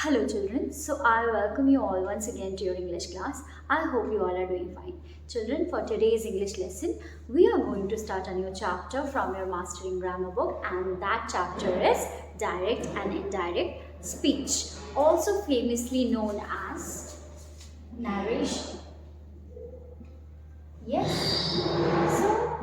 Hello children, so I welcome you all once again to your English class. I hope you all are doing fine. Children, for today's English lesson, we are going to start a new chapter from your Mastering Grammar book, and that chapter is Direct and Indirect Speech, also famously known as Narration. Yes, so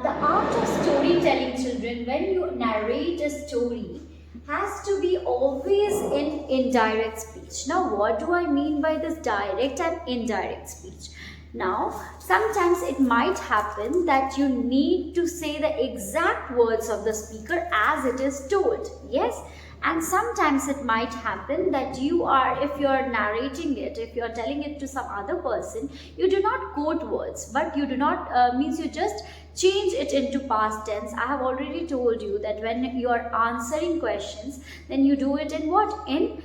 the art of storytelling, children, when you narrate a story, has to be always in indirect speech. Now, what do I mean by this direct and indirect speech? Now, sometimes it might happen that you need to say the exact words of the speaker as it is told. Yes, and sometimes it might happen that if you're narrating it, if you're telling it to some other person, you do not quote words, but you do not means you just change it into past tense. I have already told you that when you are answering questions, then you do it in what? In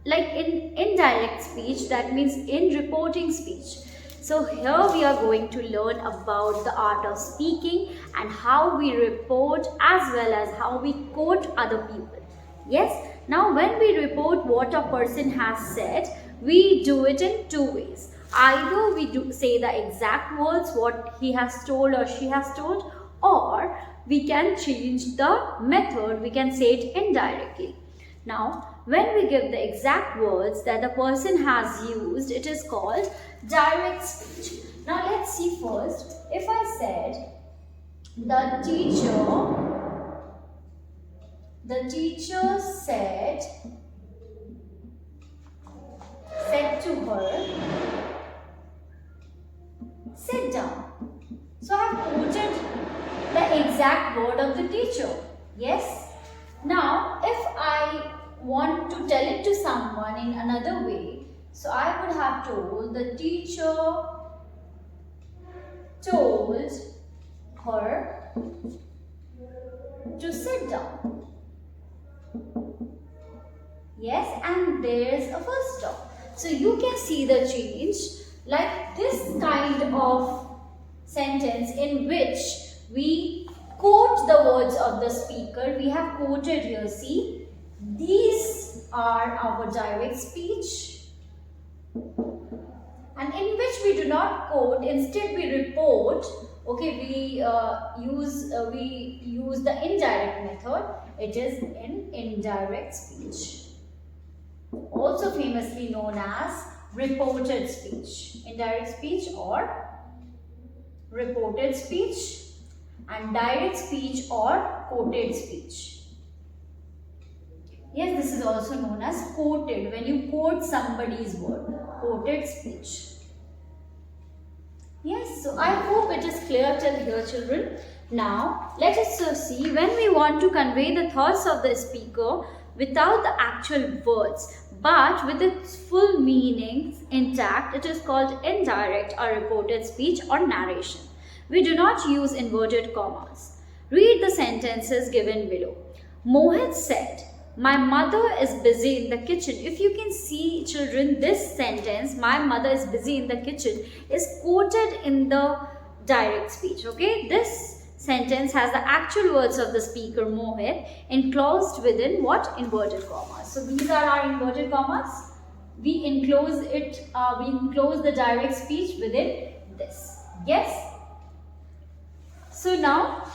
indirect speech, that means in reporting speech. So here we are going to learn about the art of speaking and how we report as well as how we quote other people. Yes, now when we report what a person has said, we do it in two ways. Either we do say the exact words what he has told or she has told, or we can change the method, we can say it indirectly. Now, when we give the exact words that the person has used, it is called direct speech. Now, let's see first. If I said, the teacher said to her, sit down. So, I have quoted the exact word of the teacher. Yes? Now, if I want to tell it to someone in another way, so I would have told the teacher told her to sit down. Yes, and there's a full stop. So you can see the change, like this kind of sentence in which we quote the words of the speaker. We have quoted here, see, these are our direct speech, and in which we do not quote, instead we report. Okay, we use the indirect method. It is in indirect speech, also famously known as reported speech. Indirect speech or reported speech, and direct speech or quoted speech. Yes, this is also known as quoted, when you quote somebody's word, quoted speech. Yes, so I hope it is clear till here, children. Now, let us see, when we want to convey the thoughts of the speaker without the actual words, but with its full meanings intact, it is called indirect or reported speech or narration. We do not use inverted commas. Read the sentences given below. Mohit said, my mother is busy in the kitchen. If you can see, children, this sentence, my mother is busy in the kitchen, is quoted in the direct speech. Okay, this sentence has the actual words of the speaker Mohit enclosed within what? Inverted commas. So these are our inverted commas. We enclose it, we enclose the direct speech within this. Yes? So now,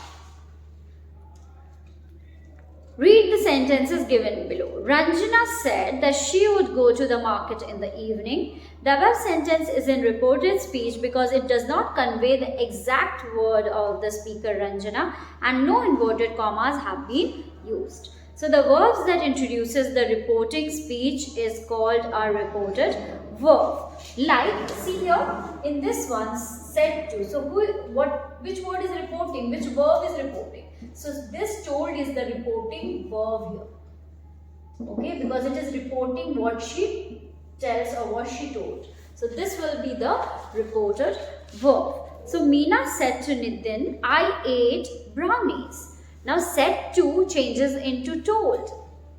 read the sentences given below. Ranjana said that she would go to the market in the evening. The above sentence is in reported speech because it does not convey the exact word of the speaker Ranjana, and no inverted commas have been used. So the verbs that introduces the reporting speech is called a reported verb. Like, see here, in this one, said to. So which word is reporting? Which verb is reporting? So this told is the reporting verb here. Okay, because it is reporting what she tells or what she told. So this will be the reported verb. So Meena said to Nitin, I ate brownies. Now said to changes into told.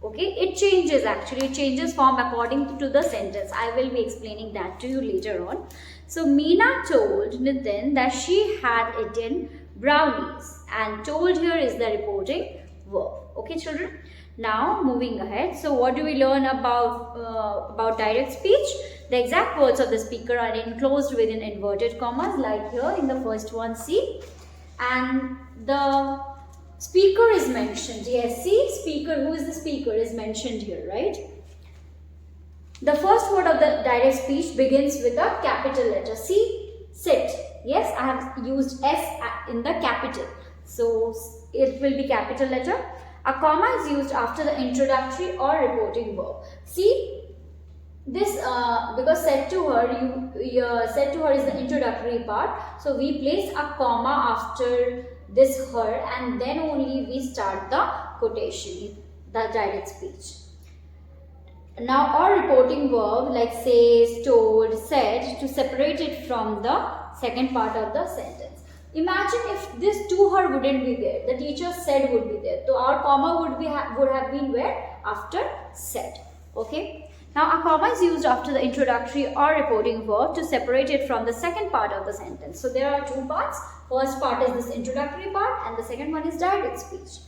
Okay, it changes actually, it changes form according to the sentence. I will be explaining that to you later on. So Meena told Nitin that she had eaten brownies, and told here is the reporting verb. Okay, children. Now moving ahead, so what do we learn about direct speech? The exact words of the speaker are enclosed within inverted commas, like here in the first one, see, and the speaker is mentioned. Yes, see, speaker, who is the speaker is mentioned here, right? The first word of the direct speech begins with a capital letter. See, sit. Yes, I have used S in the capital, so it will be capital letter. A comma is used after the introductory or reporting verb. See, this because said to her, said to her is the introductory part, so we place a comma after this her, and then only we start the quotation, the direct speech. Now, or reporting verb like says, told, said, to separate it from the second part of the sentence. Imagine if this to her wouldn't be there, the teacher said would be there, so our comma would have been where? After said. Okay. Now, a comma is used after the introductory or reporting verb to separate it from the second part of the sentence. So there are two parts. First part is this introductory part, and the second one is direct speech.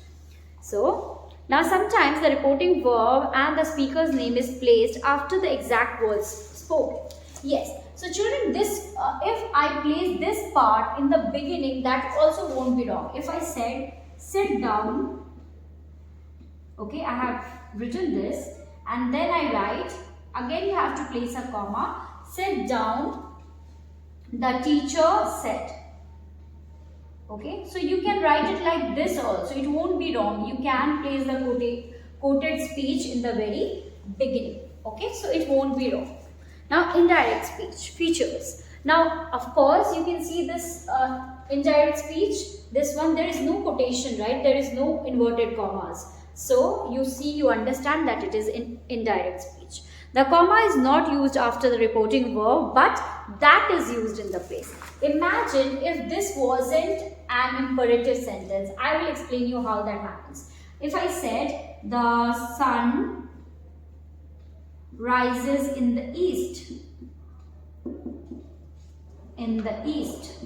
So now sometimes the reporting verb and the speaker's name is placed after the exact words spoken. Yes. So children, this if I place this part in the beginning, that also won't be wrong. If I said sit down, okay, I have written this, and then I write, again you have to place a comma, sit down, the teacher said. Okay, so you can write it like this also, it won't be wrong. You can place the quoted speech in the very beginning. Okay, so it won't be wrong. Now, indirect speech features. Now, of course, you can see this indirect speech, this one, there is no quotation, right? There is no inverted commas. So, you see, you understand that it is indirect speech. The comma is not used after the reporting verb, but that is used in the place. Imagine if this wasn't an imperative sentence. I will explain you how that happens. If I said, the sun rises in the east. In the east.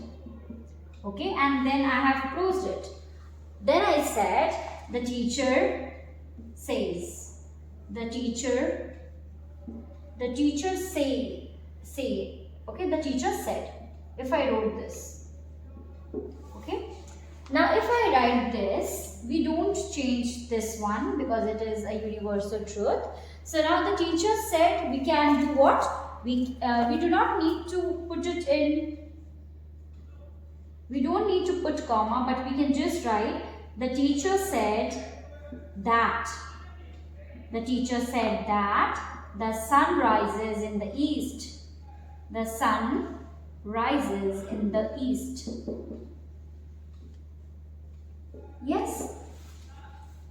Okay, and then I have closed it. Then I said, the teacher says. The teacher say. Okay, the teacher said. If I wrote this. Okay. Now, if I write this, we don't change this one because it is a universal truth. So now the teacher said, we can do what? We do not need to put it in, we don't need to put comma, but we can just write, the teacher said that. The teacher said that the sun rises in the east. The sun rises in the east. Yes?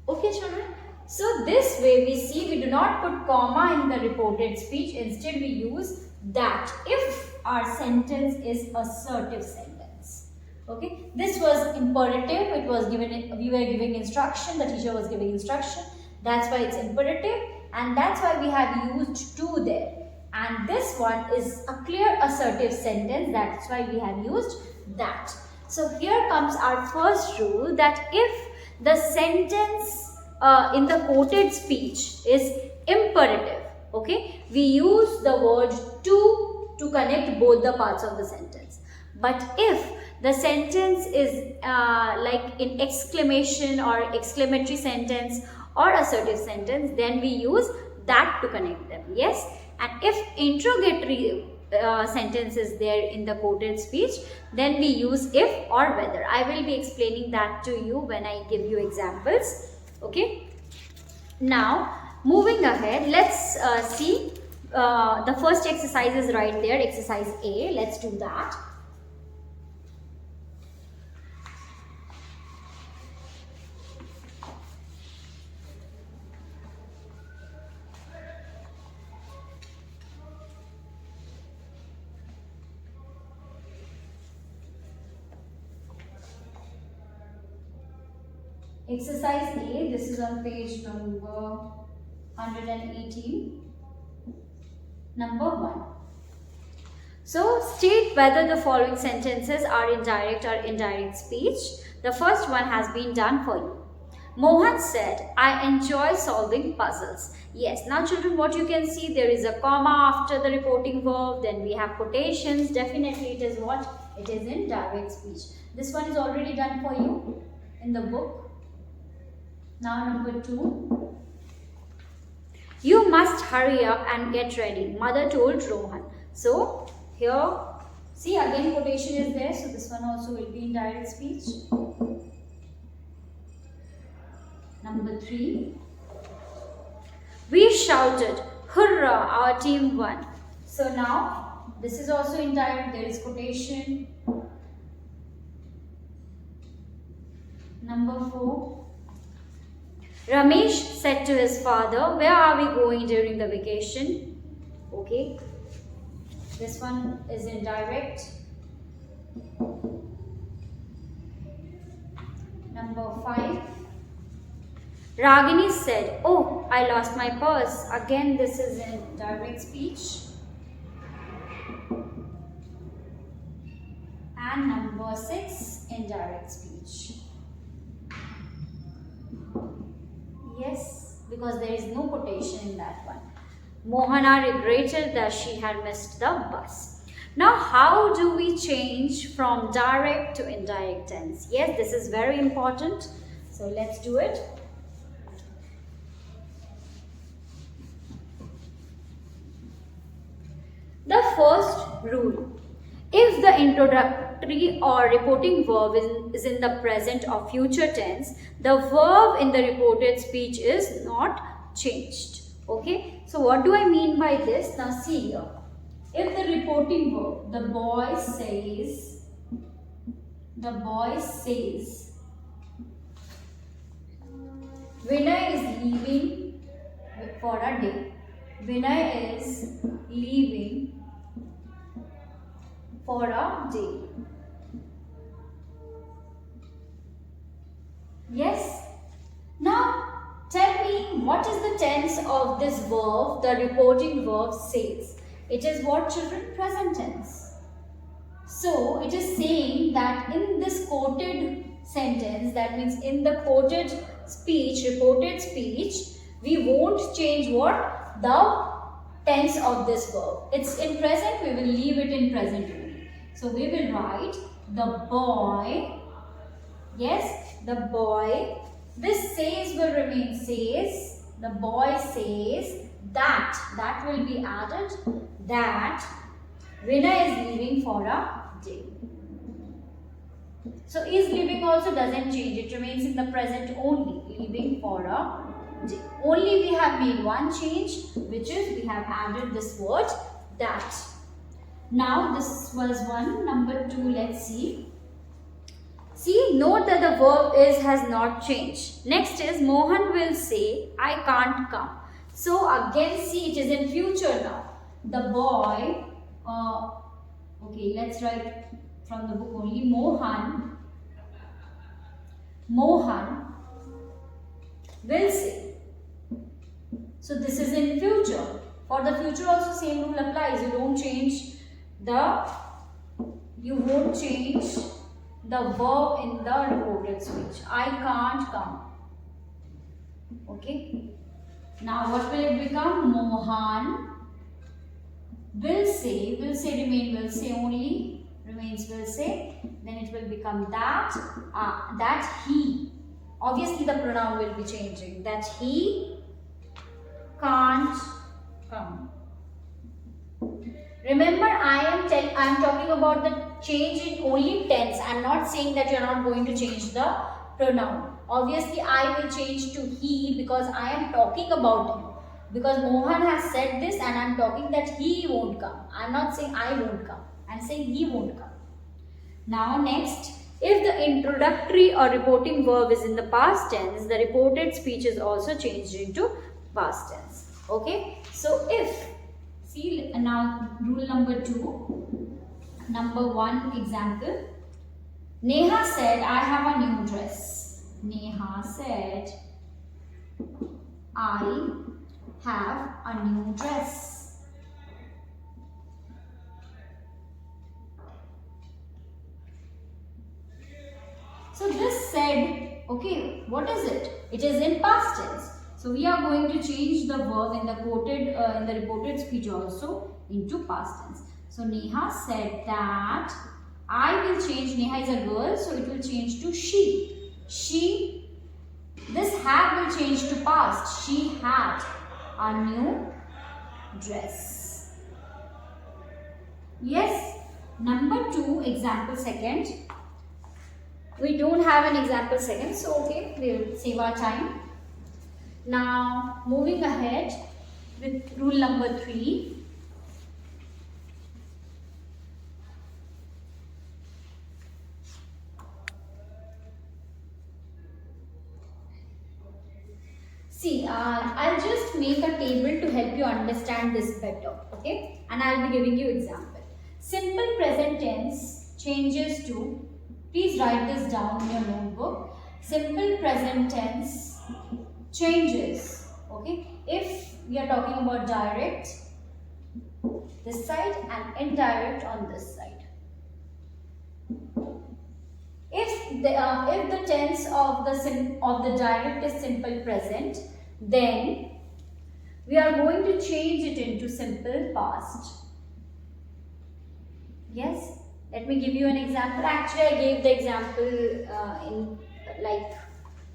Okay, children. So this way we see we do not put comma in the reported speech. Instead we use that if our sentence is assertive sentence. Okay. This was imperative. It was given. We were giving instruction. The teacher was giving instruction. That's why it's imperative, and that's why we have used to there. And this one is a clear assertive sentence. That's why we have used that. So here comes our first rule, that if the sentence in the quoted speech is imperative, okay, we use the word to connect both the parts of the sentence. But if the sentence is like in exclamation or exclamatory sentence or assertive sentence, then we use that to connect them. Yes. And if interrogatory sentence is there in the quoted speech, then we use if or whether. I will be explaining that to you when I give you examples. Okay. Now, moving ahead, let's see the first exercise is right there, exercise A. Let's do that. Exercise A, this is on page number 118, number 1. So, state whether the following sentences are indirect or indirect speech. The first one has been done for you. Mohan said, I enjoy solving puzzles. Yes, now children, what you can see, there is a comma after the reporting verb, then we have quotations. Definitely it is what? It is in direct speech. This one is already done for you in the book. Now number 2. You must hurry up and get ready, mother told Rohan. So here, see again quotation is there, so this one also will be in direct speech. Number 3. We shouted, hurrah, our team won. So now, this is also indirect, there is quotation. Number 4. Ramesh said to his father, where are we going during the vacation? Okay. This one is indirect. Number 5. Ragini said, oh, I lost my purse. Again, this is in direct speech. And number 6, indirect speech. Yes, because there is no quotation in that one. Mohana regretted that she had missed the bus. Now, how do we change from direct to indirect tense? Yes, this is very important. So, let's do it. The first rule. If the introductory or reporting verb is in the present or future tense, the verb in the reported speech is not changed. Okay. So, what do I mean by this? Now, see here. If the reporting verb, the boy says, Vinay is leaving for a day. Vinay is leaving for a day. Yes. Now, tell me what is the tense of this verb, the reporting verb says. It is what, children? Present tense. So, it is saying that in this quoted sentence, that means in the quoted speech, reported speech, we won't change what? The tense of this verb. It's in present, we will leave it in present only. So, we will write the boy, yes, the boy, this says will remain says, the boy says that will be added, that Vinay is leaving for a day. So, is leaving also doesn't change, it remains in the present only, leaving for a day. Only we have made one change, which is we have added this word that. Now, this was one. Number 2, let's see. See, note that the verb has not changed. Next is Mohan will say, I can't come. So, again, see, it is in future now. The boy, okay, let's write from the book only. Mohan will say. So, this is in future. For the future also same rule applies. You won't change the verb in the reported speech. I can't come. Okay. Now what will it become? Mohan will say remain will say only, remains will say, then it will become that he, obviously the pronoun will be changing, that he can't come. Remember, I am talking about the change in only tense. I am not saying that you are not going to change the pronoun. Obviously, I will change to he because I am talking about him. Because Mohan has said this and I am talking that he won't come. I am not saying I won't come. I am saying he won't come. Now next, if the introductory or reporting verb is in the past tense, the reported speech is also changed into past tense. Okay. So if, see now rule number 2, number 1 example. Neha said, I have a new dress. Neha said, I have a new dress. So this said, okay, what is it? It is in past tense. So we are going to change the verb in the reported speech also into past tense. So Neha said that I will change. Neha is a girl, so it will change to she. She. This had will change to past. She had a new dress. Yes. Number 2, example second. We don't have an example second, so okay, we will save our time. Now, moving ahead with rule number 3. See, I'll just make a table to help you understand this better, okay? And I'll be giving you example. Simple present tense changes to, please write this down in your notebook. Simple present tense changes, okay? If we are talking about direct, this side, and indirect on this side. If the tense of the direct is simple present, then we are going to change it into simple past. Yes, let me give you an example. Actually, I gave the example in like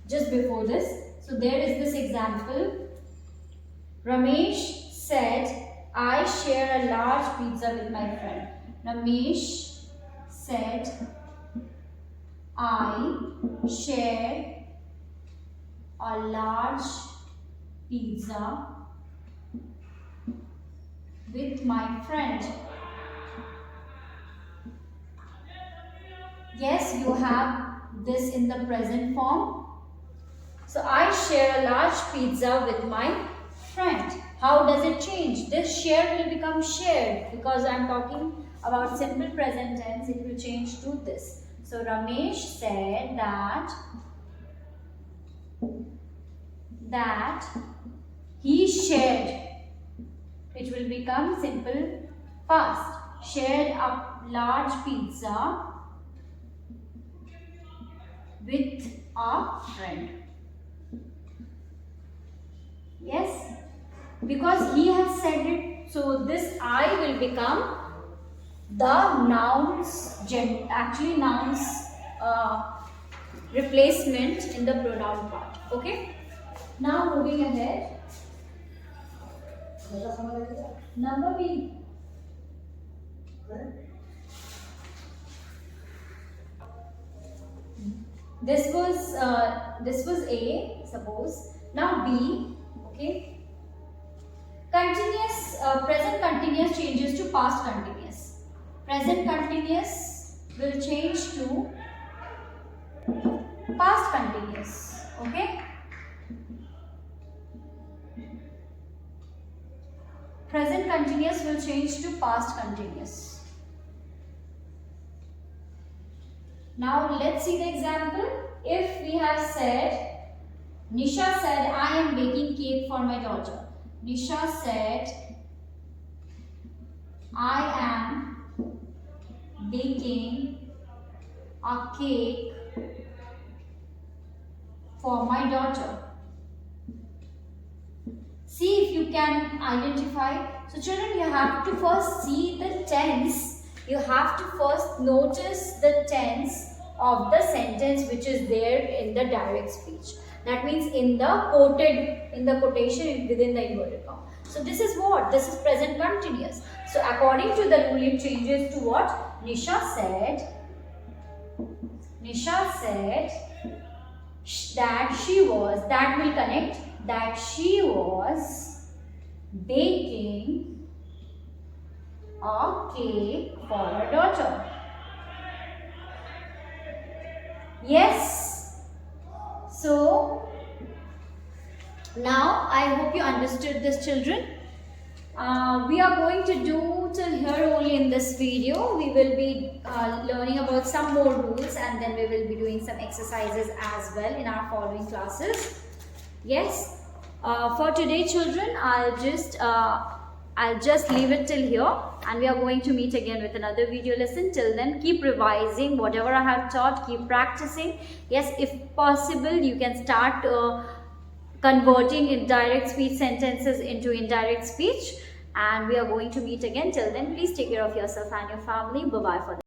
just before this. So there is this example. Ramesh said, I share a large pizza with my friend. Ramesh said, I share a large pizza with my friend. Yes, you have this in the present form. So I share a large pizza with my friend. How does it change? This share will become shared because I am talking about simple present tense. It will change to this. So Ramesh said that he shared. It will become simple past. Shared a large pizza with a friend. Yes, because he has said it, so this I will become the nouns, replacement in the pronoun part. Okay. Now moving ahead. Number B. This was A, suppose. Now B. Okay. Continuous, present continuous changes to past continuous. Present continuous will change to past continuous. Okay. Present continuous will change to past continuous. Now let's see the example. If we have said, Nisha said, I am baking cake for my daughter. Nisha said, I am baking a cake for my daughter. See if you can identify. So children, you have to first see the tense. You have to first notice the tense of the sentence which is there in the direct speech. That means in the quotation within the inverted comma. So this is what? This is present continuous. So according to the rule, it changes to what? Nisha said that she was, that will connect, that she was baking a cake for her daughter. Yes. So now I hope you understood this, children. We are going to do till here only in this video. We will be learning about some more rules, and then we will be doing some exercises as well in our following classes. Yes. For today, children, I'll just I'll just leave it till here, and we are going to meet again with another video lesson. Till then, keep revising whatever I have taught, keep practicing. Yes, if possible, you can start converting indirect speech sentences into indirect speech, and we are going to meet again. Till then, please take care of yourself and your family. Bye bye for